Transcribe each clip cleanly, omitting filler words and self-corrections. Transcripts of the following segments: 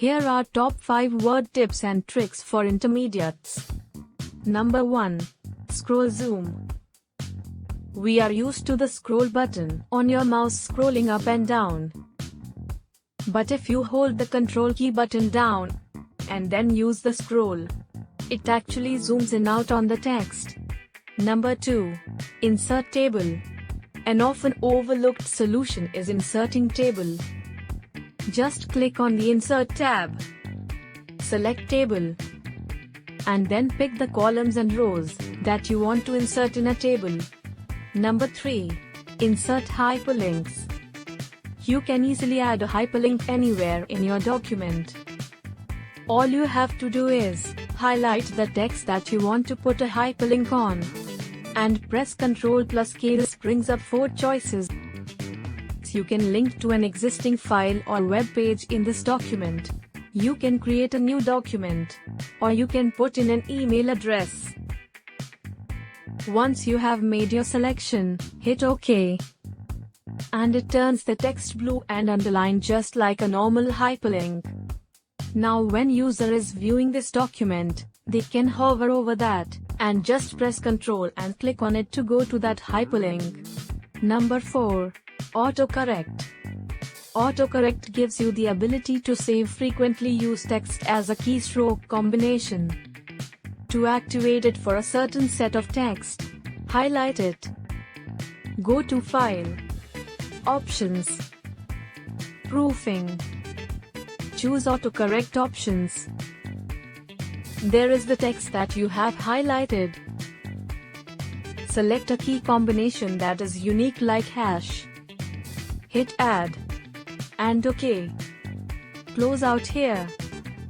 Here are top 5 word tips and tricks for intermediates. Number 1. Scroll zoom. We are used to the scroll button on your mouse scrolling up and down. But if you hold the control key button down and then use the scroll, it actually zooms in out on the text. Number 2. Insert table. An often overlooked solution is inserting table. Just click on the Insert tab, select Table, and then pick the columns and rows that you want to insert in a table. Number 3. Insert hyperlinks. You can easily add a hyperlink anywhere in your document. All you have to do is highlight the text that you want to put a hyperlink on, and press Ctrl+K. This brings up 4 choices. You can link to an existing file or web page in this document. You can create a new document, or you can put in an email address. Once you have made your selection, hit OK. And it turns the text blue and underlined just like a normal hyperlink. Now when user is viewing this document, they can hover over that, and just press Ctrl and click on it to go to that hyperlink. Number 4. Autocorrect. Autocorrect gives you the ability to save frequently used text as a keystroke combination. To activate it for a certain set of text, highlight it. Go to File, Options, Proofing. Choose Autocorrect options. There is the text that you have highlighted. Select a key combination that is unique like hash. Hit Add and OK. Close out here.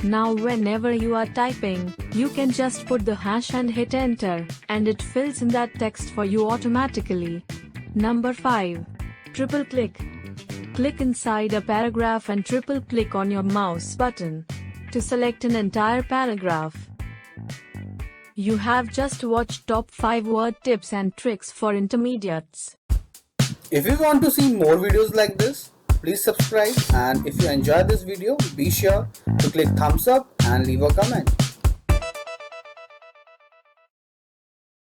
Now whenever you are typing, you can just put the hash and hit enter, and it fills in that text for you automatically. Number 5. Triple click. Click inside a paragraph and triple click on your mouse button to select an entire paragraph. You have just watched top 5 word tips and tricks for intermediates. If you want to see more videos like this, please subscribe, and if you enjoyed this video, be sure to click thumbs up and leave a comment.